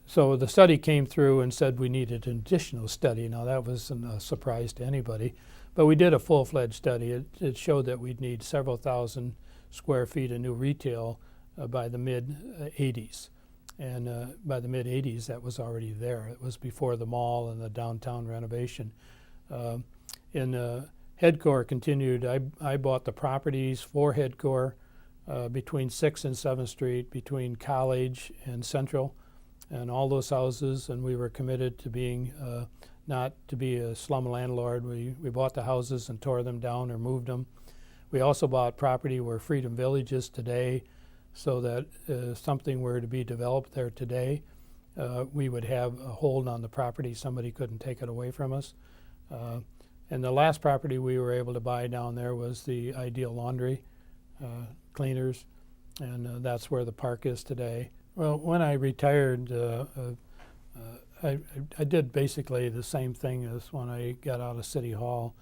So the study came through and said we needed an additional study. Now that wasn't a surprise to anybody, but we did a full-fledged study. It showed that we'd need several thousand square feet of new retail by the mid-'80s. And by the mid-'80s, that was already there. It was before the mall and the downtown renovation. Headcore continued. I bought the properties for Headcore between 6th and 7th Street, between College and Central, and all those houses, and we were committed to being not to be a slum landlord. We bought the houses and tore them down or moved them. We also bought property where Freedom Village is today, so that if something were to be developed there today, we would have a hold on the property. Somebody couldn't take it away from us. And the last property we were able to buy down there was the Ideal Laundry Cleaners, and that's where the park is today. Well, when I retired, I did basically the same thing as when I got out of City Hall.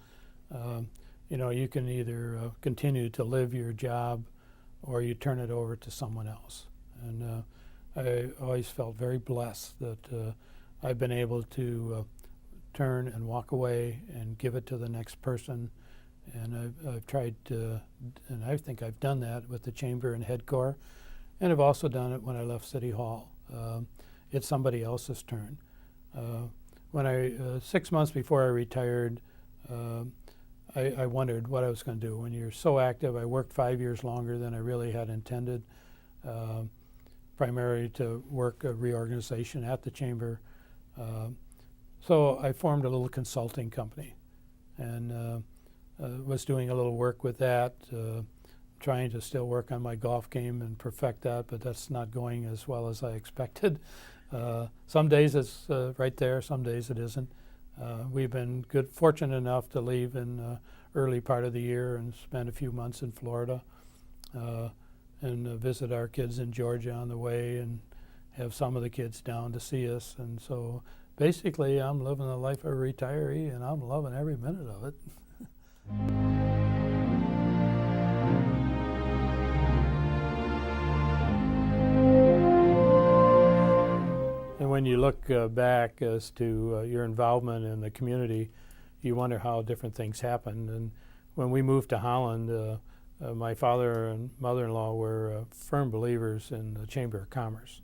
You know, you can either continue to live your job or you turn it over to someone else. And I always felt very blessed that I've been able to turn and walk away and give it to the next person. And I've tried to, and I think I've done that with the Chamber and Headcore. And I've also done it when I left City Hall. It's somebody else's turn. 6 months before I retired, I wondered what I was going to do. When you're so active, I worked 5 years longer than I really had intended, primarily to work a reorganization at the Chamber. So I formed a little consulting company and was doing a little work with that, trying to still work on my golf game and perfect that, but that's not going as well as I expected. Some days it's right there, some days it isn't. We've been fortunate enough to leave in early part of the year and spend a few months in Florida and visit our kids in Georgia on the way and have some of the kids down to see us. And so basically I'm living the life of a retiree and I'm loving every minute of it. And when you look back as to your involvement in the community, you wonder how different things happened. And when we moved to Holland, my father and mother-in-law were firm believers in the Chamber of Commerce.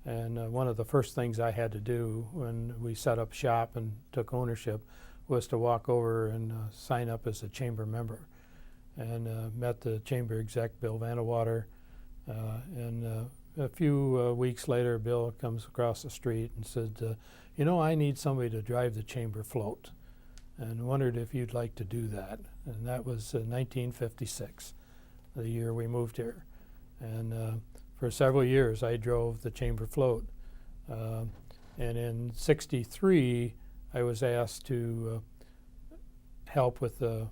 And one of the first things I had to do when we set up shop and took ownership was to walk over and sign up as a Chamber member. And met the Chamber exec, Bill Vandewater, and a few weeks later, Bill comes across the street and said, you know, I need somebody to drive the Chamber float, and wondered if you'd like to do that. And that was 1956, the year we moved here. And for several years, I drove the Chamber float. And in '63, I was asked to help with the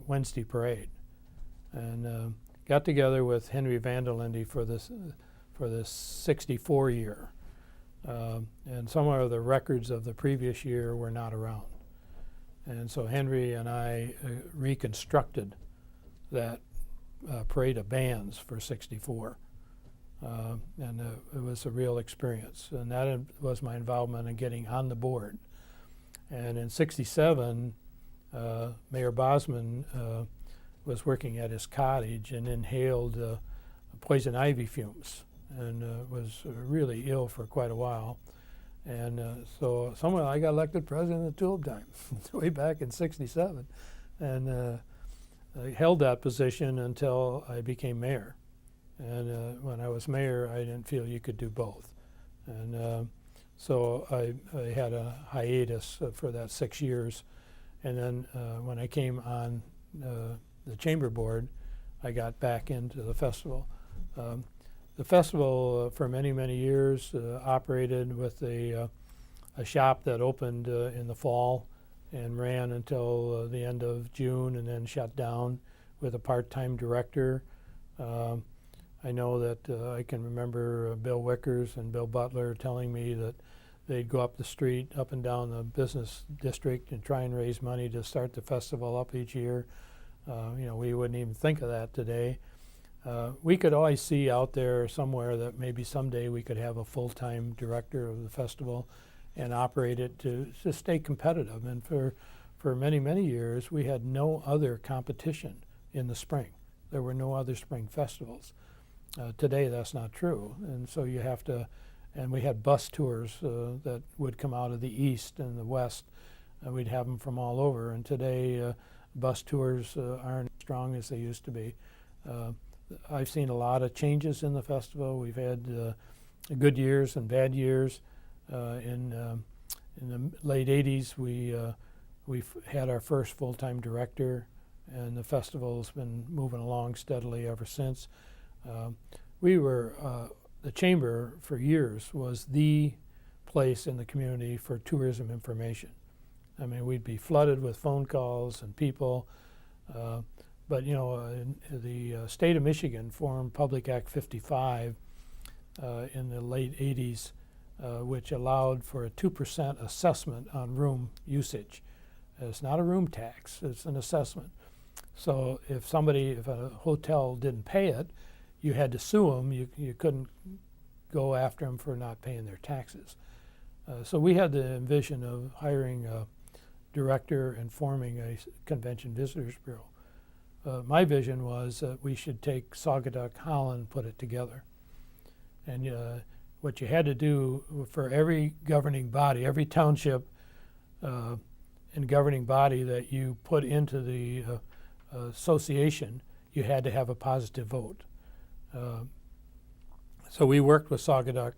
Wednesday parade, and got together with Henry Vanderlinde for this 64 year. And some of the records of the previous year were not around. And so Henry and I reconstructed that parade of bands for '64. And it was a real experience. And that was my involvement in getting on the board. And in '67, Mayor Bosman was working at his cottage and inhaled poison ivy fumes and was really ill for quite a while. And so I got elected president of the Tulip Time way back in '67, and I held that position until I became mayor. And when I was mayor, I didn't feel you could do both. And so I had a hiatus for that 6 years. And then when I came on the chamber board, I got back into the festival. The festival for many, many years operated with a shop that opened in the fall and ran until the end of June and then shut down with a part-time director. I know that I can remember Bill Wickers and Bill Butler telling me that they'd go up the street, up and down the business district and try and raise money to start the festival up each year. You know, we wouldn't even think of that today. We could always see out there somewhere that maybe someday we could have a full-time director of the festival and operate it to stay competitive. And for many, many years, we had no other competition in the spring. There were no other spring festivals. Today, that's not true. And so you have to, and we had bus tours that would come out of the east and the west. We'd have them from all over. And today, bus tours aren't as strong as they used to be. I've seen a lot of changes in the festival. We've had good years and bad years. In the late 80s, we had our first full-time director, and the festival's been moving along steadily ever since. The chamber for years was the place in the community for tourism information. I mean, we'd be flooded with phone calls and people. But you know, the state of Michigan formed Public Act 55 in the late 80s, which allowed for a 2% assessment on room usage. It's not a room tax, it's an assessment. So if a hotel didn't pay it, you had to sue them. You couldn't go after them for not paying their taxes. So we had the vision of hiring a director and forming a convention visitors bureau. My vision was that we should take Saugatuck, Holland, put it together. And what you had to do for every governing body, every township and governing body that you put into the association, you had to have a positive vote. So we worked with Saugatuck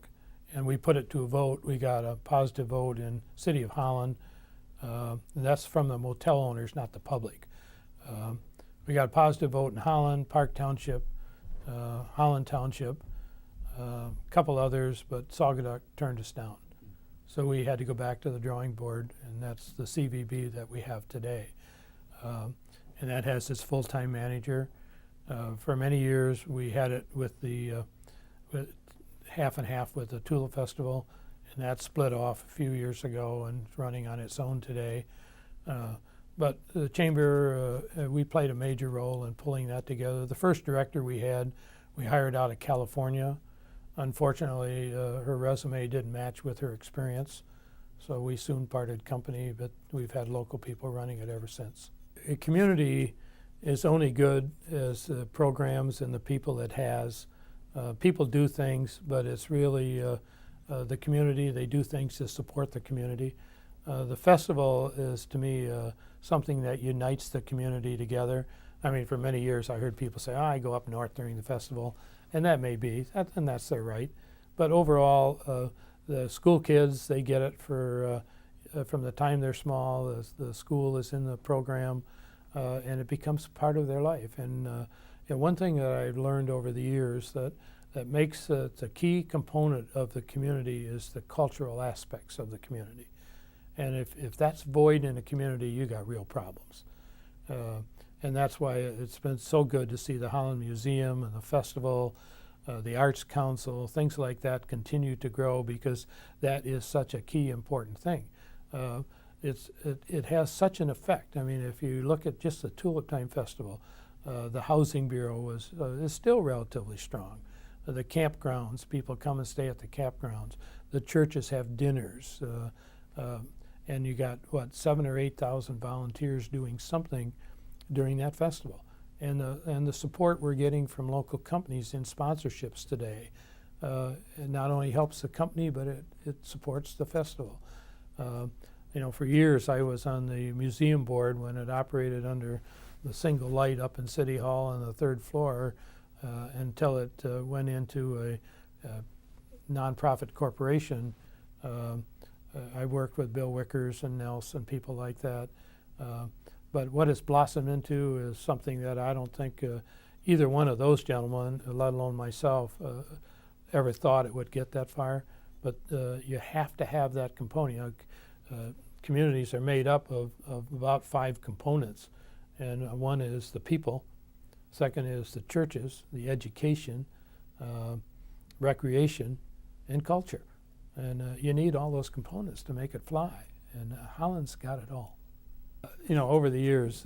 and we put it to a vote. We got a positive vote in City of Holland. And that's from the motel owners, not the public. We got a positive vote in Holland, Park Township, Holland Township, a couple others, but Saugatuck turned us down. So we had to go back to the drawing board, and that's the CVB that we have today. And that has its full-time manager. For many years, we had it with the with half and half with the Tulip Festival, and that split off a few years ago and it's running on its own today. But the chamber, we played a major role in pulling that together. The first director we hired out of California. Unfortunately, her resume didn't match with her experience, so we soon parted company, but we've had local people running it ever since. A community is only good as the programs and the people it has. People do things, but it's really the community. They do things to support the community. The festival is, to me, something that unites the community together. I mean, for many years I heard people say, I go up north during the festival, and that may be, and that's their right. But overall, the school kids, they get it from the time they're small. The school is in the program, and it becomes part of their life. And one thing that I've learned over the years that makes the key component of the community is the cultural aspects of the community. And if that's void in a community, you got real problems. And that's why it's been so good to see the Holland Museum and the festival, the Arts Council, things like that continue to grow, because that is such a key important thing. It has such an effect. I mean, if you look at just the Tulip Time Festival, the Housing Bureau is still relatively strong. The campgrounds, people come and stay at the campgrounds. The churches have dinners. And you got, 7,000 or 8,000 volunteers doing something during that festival. And the support we're getting from local companies in sponsorships today, it not only helps the company, but it supports the festival. For years I was on the museum board when it operated under the single light up in City Hall on the third floor until it went into a nonprofit corporation. I worked with Bill Wickers and Nelson, people like that. But what it's blossomed into is something that I don't think either one of those gentlemen, let alone myself, ever thought it would get that far. But you have to have that component. Communities are made up of about 5 components, and one is the people, second is the churches, the education, recreation, and culture. And you need all those components to make it fly, and Holland's got it all. You know, over the years,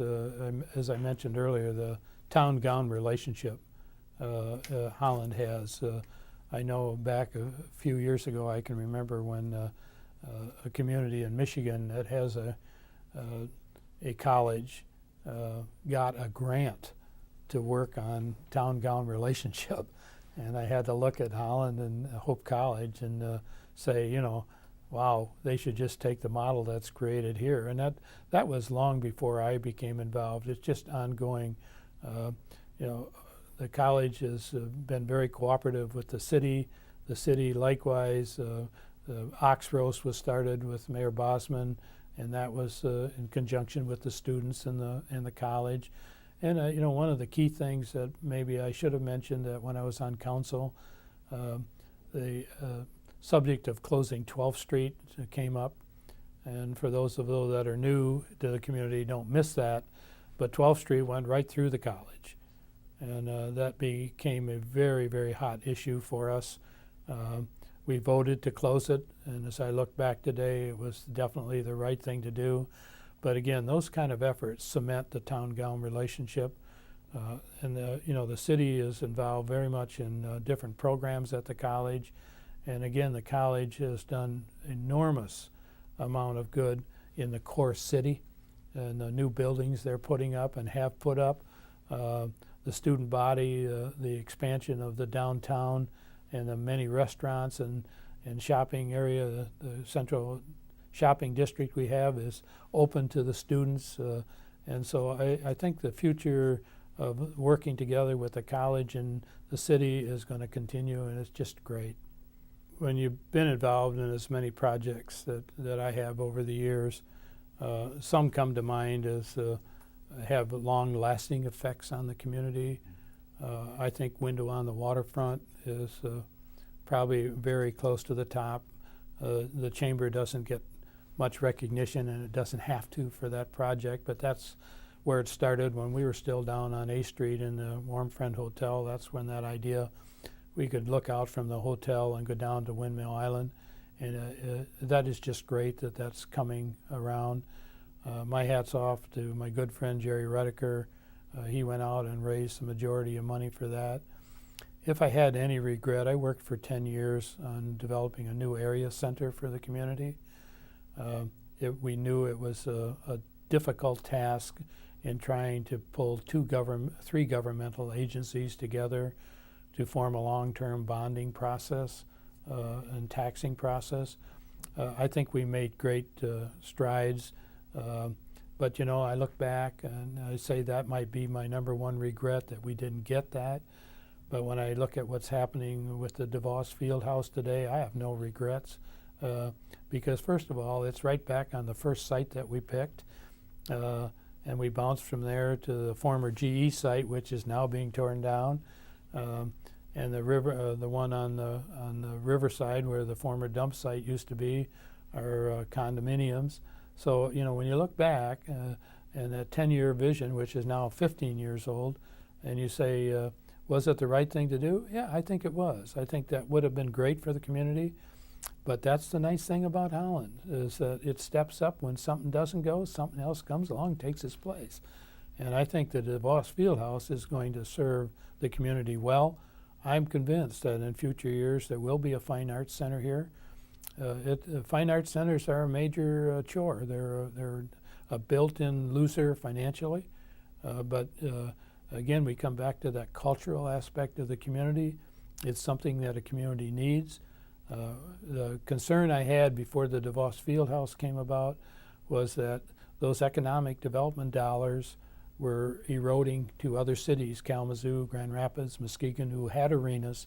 as I mentioned earlier, the town-gown relationship Holland has. I know back a few years ago, I can remember when a community in Michigan that has a college got a grant to work on town-gown relationship. And I had to look at Holland and Hope College and say, you know, wow, they should just take the model that's created here. And that was long before I became involved. It's just ongoing. You know, the college has been very cooperative with the city. The city likewise. The Ox Roast was started with Mayor Bosman, and that was in conjunction with the students in the college. And you know, one of the key things that maybe I should have mentioned that when I was on council, the subject of closing 12th Street came up. And for those of you that are new to the community, don't miss that. But 12th Street went right through the college. And that became a very, very hot issue for us. We voted to close it, and as I look back today, it was definitely the right thing to do. But again, those kind of efforts cement the town-gown relationship. And you know, the city is involved very much in different programs at the college. And again, the college has done enormous amount of good in the core city and the new buildings they're putting up and have put up. The student body, the expansion of the downtown and the many restaurants and shopping area, the central shopping district we have is open to the students. And so I think the future of working together with the college and the city is going to continue, and it's just great. When you've been involved in as many projects that I have over the years, some come to mind as have long-lasting effects on the community. I think Window on the Waterfront is probably very close to the top. The Chamber doesn't get much recognition, and it doesn't have to for that project, but that's where it started when we were still down on A Street in the Warm Friend Hotel. That's when that idea, we could look out from the hotel and go down to Windmill Island, and that is just great that that's coming around. My hat's off to my good friend Jerry Redeker. He went out and raised the majority of money for that. If I had any regret, I worked for 10 years on developing a new area center for the community. We knew it was a difficult task in trying to pull 3 governmental agencies together to form a long-term bonding process and taxing process. I think we made great strides. But you know, I look back and I say that might be my #1 regret, that we didn't get that. But when I look at what's happening with the DeVos Fieldhouse today, I have no regrets. Because first of all, it's right back on the first site that we picked. And we bounced from there to the former GE site, which is now being torn down. And the one on the riverside where the former dump site used to be are condominiums. So, you know, when you look back and that 10-year vision, which is now 15 years old, and you say, was it the right thing to do? Yeah, I think it was. I think that would have been great for the community. But that's the nice thing about Holland, is that it steps up when something doesn't go, something else comes along, takes its place. And I think the DeVos Fieldhouse is going to serve the community well. I'm convinced that in future years there will be a fine arts center here. Fine arts centers are a major chore. They're a built-in loser financially, but again, we come back to that cultural aspect of the community. It's something that a community needs. The concern I had before the DeVos Fieldhouse came about was that those economic development dollars were eroding to other cities, Kalamazoo, Grand Rapids, Muskegon, who had arenas.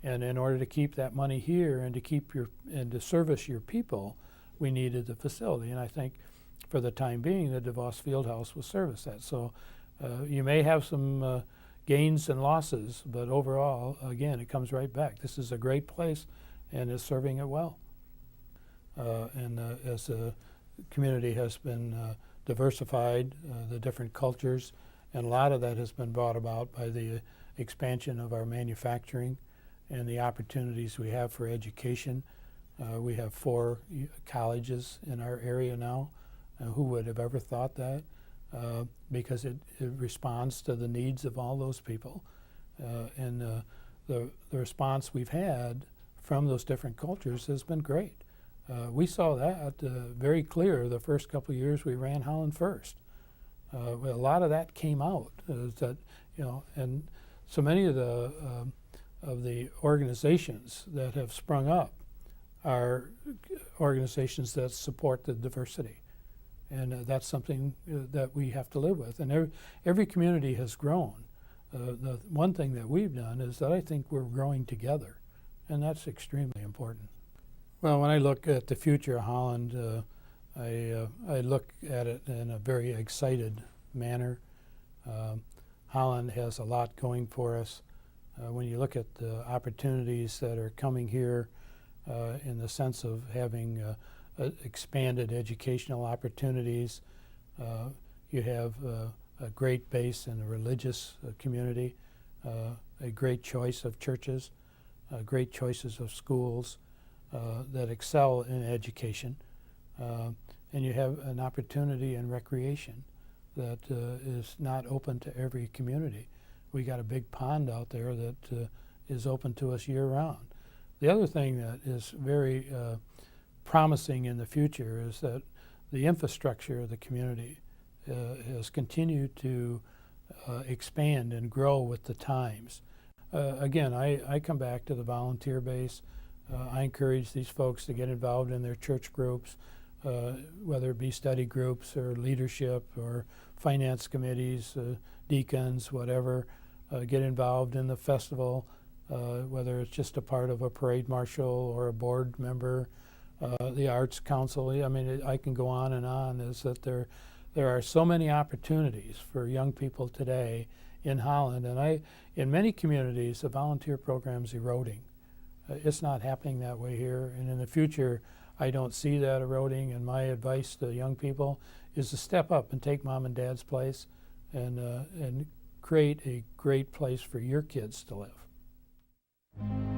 And in order to keep that money here and to service your people, we needed the facility. And I think for the time being, the DeVos Fieldhouse will service that. So you may have some gains and losses, but overall, again, it comes right back. This is a great place and is serving it well. And as the community has been diversified, the different cultures, and a lot of that has been brought about by the expansion of our manufacturing and the opportunities we have for education. We have 4 colleges in our area now. Who would have ever thought that? Because it responds to the needs of all those people. And the response we've had from those different cultures has been great. We saw that very clear the first couple of years we ran Holland First. A lot of that came out, that, you know, and so many of the organizations that have sprung up are organizations that support the diversity. And that's something that we have to live with. And every community has grown. The one thing that we've done is that I think we're growing together, and that's extremely important. Well, when I look at the future of Holland, I look at it in a very excited manner. Holland has a lot going for us. When you look at the opportunities that are coming here in the sense of having expanded educational opportunities, you have a great base in the religious community, a great choice of churches, great choices of schools that excel in education, and you have an opportunity in recreation that is not open to every community. We got a big pond out there that is open to us year-round. The other thing that is very promising in the future is that the infrastructure of the community has continued to expand and grow with the times. Again, I come back to the volunteer base. I encourage these folks to get involved in their church groups, whether it be study groups or leadership or finance committees, deacons, whatever. Get involved in the festival, whether it's just a part of a parade marshal or a board member. The Arts Council, I mean, I can go on, is that there are so many opportunities for young people today in Holland. And in many communities, the volunteer program's eroding. It's not happening that way here. And in the future, I don't see that eroding. And my advice to young people is to step up and take mom and dad's place and create a great place for your kids to live.